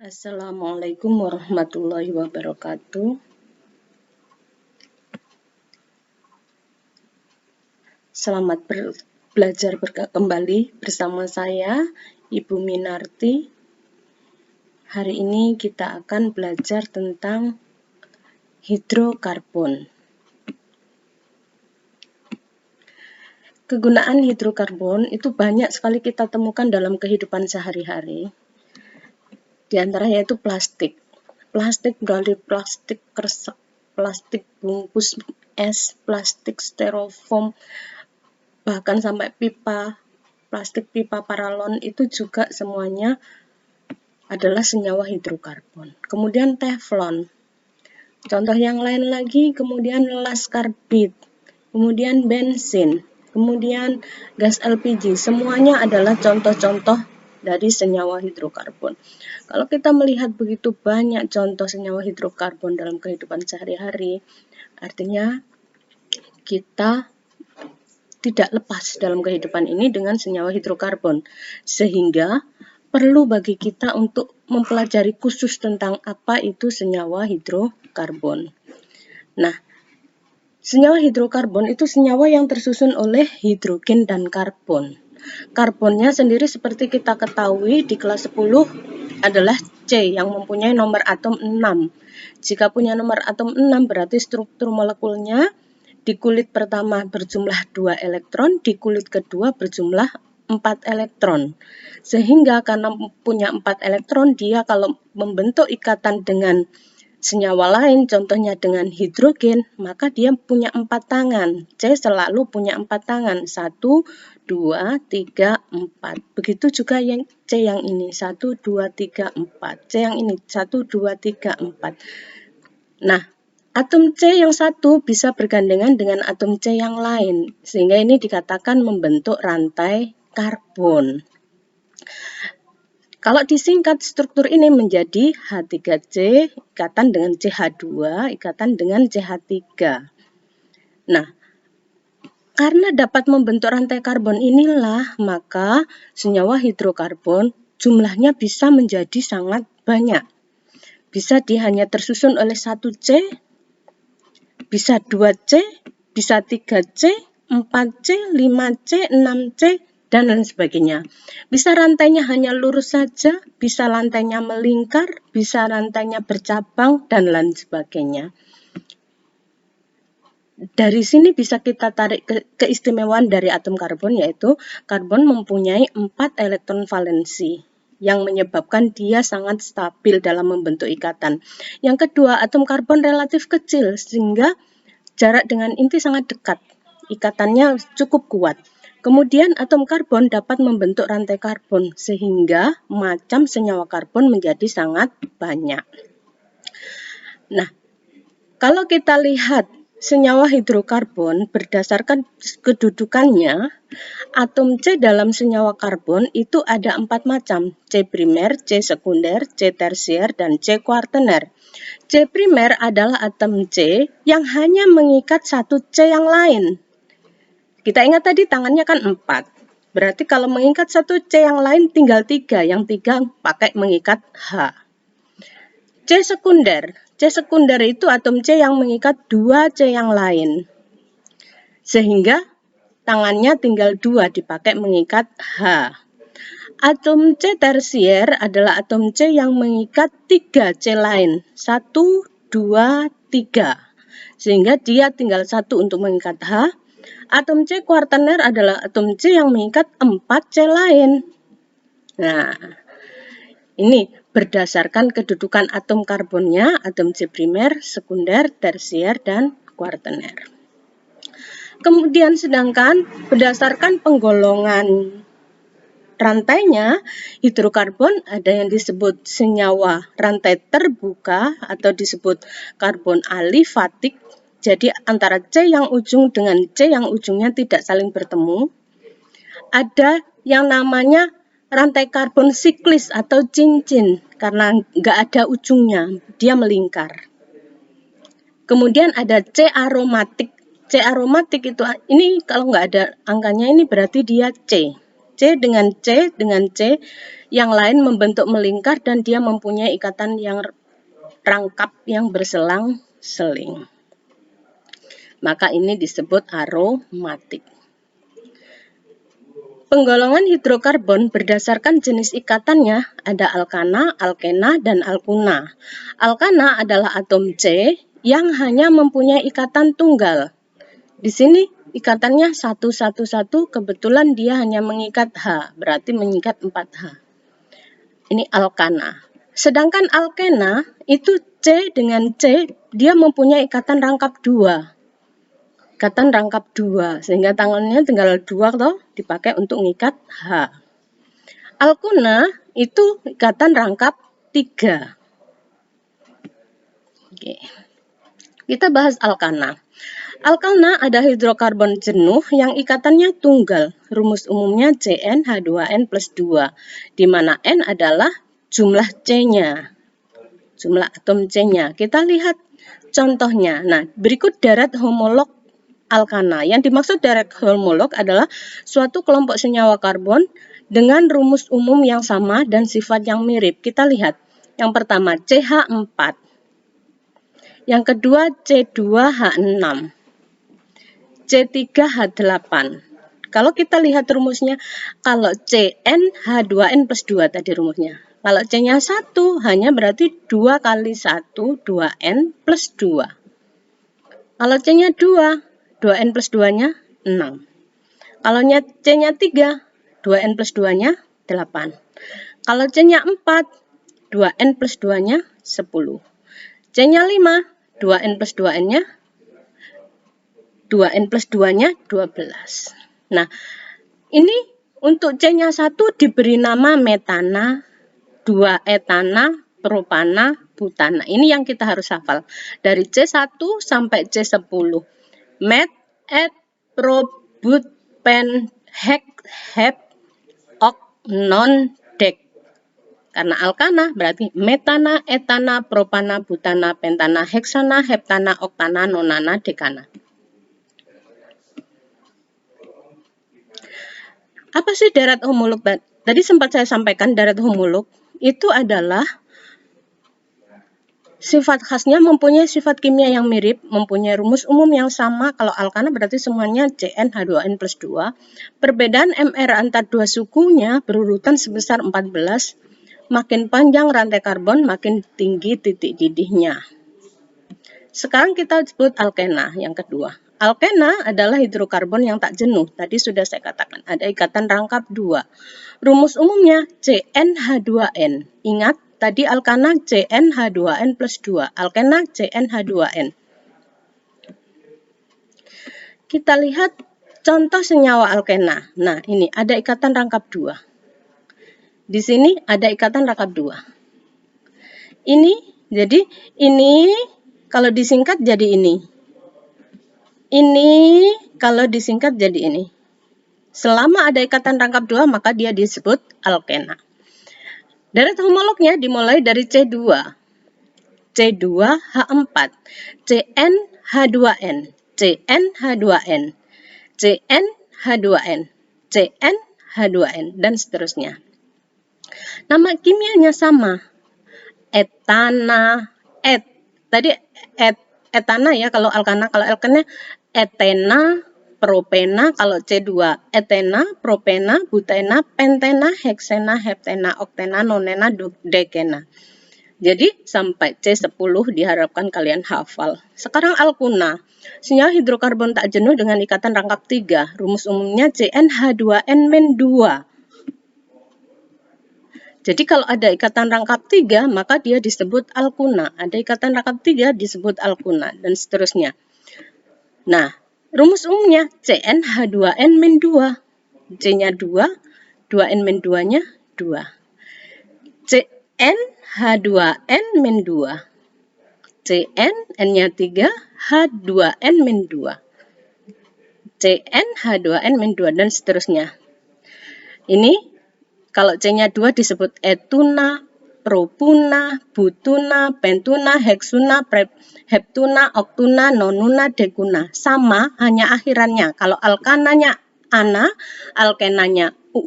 Assalamualaikum warahmatullahi wabarakatuh. Selamat belajar kembali bersama saya, Ibu Minarti. Hari ini kita akan belajar tentang hidrokarbon. Kegunaan hidrokarbon itu banyak sekali kita temukan dalam kehidupan sehari-hari. Di antaranya yaitu plastik. Plastik melalui plastik kresek, plastik bungkus es, plastik styrofoam, bahkan sampai pipa, plastik pipa paralon itu juga semuanya adalah senyawa hidrokarbon. Kemudian teflon. Contoh yang lain lagi, kemudian las karbit, kemudian bensin, kemudian gas LPG. Semuanya adalah contoh-contoh dari senyawa hidrokarbon. Kalau kita melihat begitu banyak contoh senyawa hidrokarbon dalam kehidupan sehari-hari, artinya kita tidak lepas dalam kehidupan ini dengan senyawa hidrokarbon, sehingga perlu bagi kita untuk mempelajari khusus tentang apa itu senyawa hidrokarbon. Nah, senyawa hidrokarbon itu senyawa yang tersusun oleh hidrogen dan karbon. Karbonnya sendiri seperti kita ketahui di kelas 10 adalah C yang mempunyai nomor atom 6. Jika punya nomor atom 6 berarti struktur molekulnya di kulit pertama berjumlah 2 elektron, di kulit kedua berjumlah 4 elektron. Sehingga karena punya 4 elektron, dia kalau membentuk ikatan dengan senyawa lain, contohnya dengan hidrogen, maka dia punya 4 tangan. C selalu punya 4 tangan. 1, 2, 3, 4. Begitu juga yang C yang ini. 1, 2, 3, 4. C yang ini. 1, 2, 3, 4. Nah, atom C yang satu bisa bergandengan dengan atom C yang lain. Sehingga ini dikatakan membentuk rantai karbon. Kalau disingkat, struktur ini menjadi H3C ikatan dengan CH2, ikatan dengan CH3. Nah, karena dapat membentuk rantai karbon inilah, maka senyawa hidrokarbon jumlahnya bisa menjadi sangat banyak. Bisa dia hanya tersusun oleh 1C, bisa 2C, bisa 3C, 4C, 5C, 6C, dan lain sebagainya. Bisa rantainya hanya lurus saja, bisa rantainya melingkar, bisa rantainya bercabang, dan lain sebagainya. Dari sini bisa kita tarik keistimewaan dari atom karbon, yaitu karbon mempunyai 4 elektron valensi yang menyebabkan dia sangat stabil dalam membentuk ikatan. Yang kedua, atom karbon relatif kecil sehingga jarak dengan inti sangat dekat, ikatannya cukup kuat. Kemudian atom karbon dapat membentuk rantai karbon sehingga macam senyawa karbon menjadi sangat banyak. Nah, kalau kita lihat senyawa hidrokarbon berdasarkan kedudukannya, atom C dalam senyawa karbon itu ada 4 macam, C primer, C sekunder, C tersier, dan C kuartener. C primer adalah atom C yang hanya mengikat satu C yang lain. Kita ingat tadi tangannya kan 4. Berarti kalau mengikat satu C yang lain tinggal 3. Yang 3 pakai mengikat H. C sekunder. C sekunder itu atom C yang mengikat 2 C yang lain. Sehingga tangannya tinggal 2 dipakai mengikat H. Atom C tersier adalah atom C yang mengikat 3 C lain. 1, 2, 3. Sehingga dia tinggal 1 untuk mengikat H. Atom C kuartener adalah atom C yang mengikat 4 C lain. Nah, ini berdasarkan kedudukan atom karbonnya, atom C primer, sekunder, tersier, dan kuartener. Kemudian sedangkan berdasarkan penggolongan rantainya, hidrokarbon ada yang disebut senyawa rantai terbuka atau disebut karbon alifatik. Jadi antara C yang ujung dengan C yang ujungnya tidak saling bertemu. Ada yang namanya rantai karbon siklis atau cincin karena nggak ada ujungnya, dia melingkar. Kemudian ada C aromatik. C aromatik itu ini kalau nggak ada angkanya ini berarti dia C C dengan C dengan C yang lain membentuk melingkar dan dia mempunyai ikatan yang rangkap yang berselang-seling. Maka ini disebut aromatik. Penggolongan hidrokarbon berdasarkan jenis ikatannya ada alkana, alkena, dan alkuna. Alkana adalah atom C yang hanya mempunyai ikatan tunggal. Di sini ikatannya 111, kebetulan dia hanya mengikat H, berarti mengikat 4H. Ini alkana. Sedangkan alkena itu C dengan C, dia mempunyai ikatan rangkap 2. Ikatan rangkap 2, sehingga tangannya tinggal 2 toh, dipakai untuk mengikat H. Alkuna itu ikatan rangkap 3. Oke. Kita bahas alkana. Alkana ada hidrokarbon jenuh yang ikatannya tunggal. Rumus umumnya CnH2n plus 2, di mana N adalah jumlah C-nya, jumlah atom C-nya. Kita lihat contohnya. Nah, berikut deret homolog alkana. Yang dimaksud deret homolog adalah suatu kelompok senyawa karbon dengan rumus umum yang sama dan sifat yang mirip. Kita lihat. Yang pertama CH4. Yang kedua C2H6. C3H8. Kalau kita lihat rumusnya, kalau CnH2n plus 2 tadi rumusnya. Kalau C-nya 1, hanya berarti 2 kali 1, 2n plus 2. Kalau C-nya 2, 2n plus 2-nya 6. Kalau C-nya 3, 2n plus 2-nya 8. Kalau C-nya 4, 2n plus 2-nya 10. C-nya 5, 2n plus 2n-nya 12. Nah, ini untuk C-nya 1 diberi nama metana, 2 etana, propana, butana. Ini yang kita harus hafal. Dari C1 sampai C10. Met, et, pro, but, pen, hek, hep, ok, non, dek. Karena alkana berarti metana, etana, propana, butana, pentana, heksana, heptana, oktana, nonana, dekana. Apa sih deret homolog? Tadi sempat saya sampaikan deret homolog itu adalah sifat khasnya mempunyai sifat kimia yang mirip, mempunyai rumus umum yang sama. Kalau alkana berarti semuanya CnH2n plus 2. Perbedaan MR antar dua sukunya berurutan sebesar 14. Makin panjang rantai karbon, makin tinggi titik didihnya. Sekarang kita sebut alkena yang kedua. Alkena adalah hidrokarbon yang tak jenuh. Tadi sudah saya katakan, ada ikatan rangkap 2. Rumus umumnya CnH2n. Ingat, tadi alkana CnH2n plus 2. Alkena CnH2n. Kita lihat contoh senyawa alkena. Nah, ini ada ikatan rangkap 2. Di sini ada ikatan rangkap 2. Ini, jadi ini kalau disingkat jadi ini. Ini kalau disingkat jadi ini. Selama ada ikatan rangkap 2, maka dia disebut alkena. Deret homolognya dimulai dari C2, C2H4, CnH2n, CnH2n, CnH2n, CnH2n, dan seterusnya. Nama kimianya sama. Etana, tadi etana ya kalau alkana, etena, propena, kalau C2 etena, propena, butena, pentena, heksena, heptena, oktena, nonena, dekena. Jadi sampai C10 diharapkan kalian hafal. Sekarang alkuna, senyawa hidrokarbon tak jenuh dengan ikatan rangkap 3. Rumus umumnya CnH2n-2. Jadi kalau ada ikatan rangkap 3, maka dia disebut alkuna. Ada ikatan rangkap 3 disebut alkuna, dan seterusnya. Nah, rumus umumnya CnH2n-2. C-nya 2, 2n-2-nya 2. CnH2n-2. Cn, N-nya 3, H2n-2. CnH2n-2, dan seterusnya. Ini kalau C-nya 2 disebut etuna, propuna, butuna, pentuna, heksuna, heptuna, oktuna, nonuna, dekuna. Sama, hanya akhirannya. Kalau alkananya ana, alkenanya